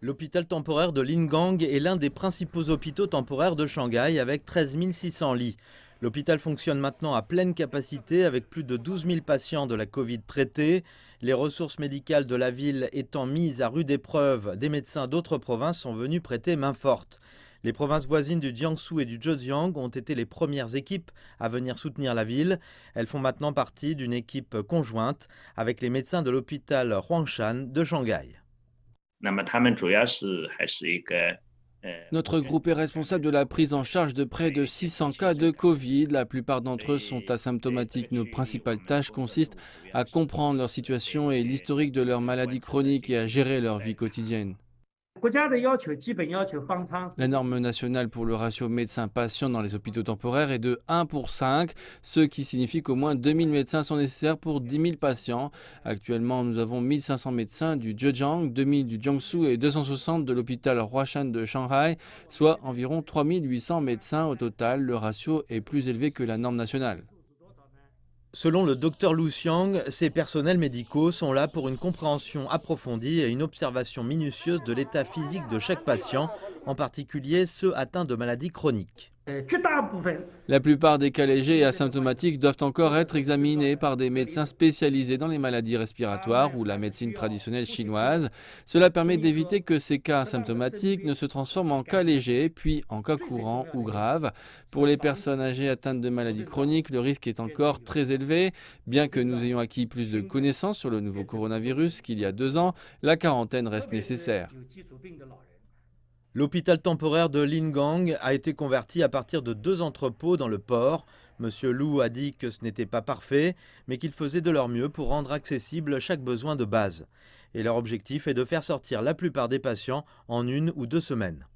L'hôpital temporaire de Lingang est l'un des principaux hôpitaux temporaires de Shanghai avec 13 600 lits. L'hôpital fonctionne maintenant à pleine capacité avec plus de 12 000 patients de la Covid traités. Les ressources médicales de la ville étant mises à rude épreuve, des médecins d'autres provinces sont venus prêter main forte. Les provinces voisines du Jiangsu et du Zhejiang ont été les premières équipes à venir soutenir la ville. Elles font maintenant partie d'une équipe conjointe avec les médecins de l'hôpital Huangshan de Shanghai. Notre groupe est responsable de la prise en charge de près de 600 cas de Covid. La plupart d'entre eux sont asymptomatiques. Nos principales tâches consistent à comprendre leur situation et l'historique de leur maladie chronique et à gérer leur vie quotidienne. La norme nationale pour le ratio médecin-patient dans les hôpitaux temporaires est de 1 pour 5, ce qui signifie qu'au moins 2000 médecins sont nécessaires pour 10 000 patients. Actuellement, nous avons 1500 médecins du Zhejiang, 2000 du Jiangsu et 260 de l'hôpital Huashan de Shanghai, soit environ 3800 médecins au total. Le ratio est plus élevé que la norme nationale. Selon le docteur Lu Xiang, ces personnels médicaux sont là pour une compréhension approfondie et une observation minutieuse de l'état physique de chaque patient, en particulier ceux atteints de maladies chroniques. La plupart des cas légers et asymptomatiques doivent encore être examinés par des médecins spécialisés dans les maladies respiratoires ou la médecine traditionnelle chinoise. Cela permet d'éviter que ces cas asymptomatiques ne se transforment en cas légers, puis en cas courants ou graves. Pour les personnes âgées atteintes de maladies chroniques, le risque est encore très élevé. Bien que nous ayons acquis plus de connaissances sur le nouveau coronavirus qu'il y a 2 ans, la quarantaine reste nécessaire. L'hôpital temporaire de Lingang a été converti à partir de 2 entrepôts dans le port. Monsieur Lu a dit que ce n'était pas parfait, mais qu'ils faisaient de leur mieux pour rendre accessible chaque besoin de base. Et leur objectif est de faire sortir la plupart des patients en 1 ou 2 semaines.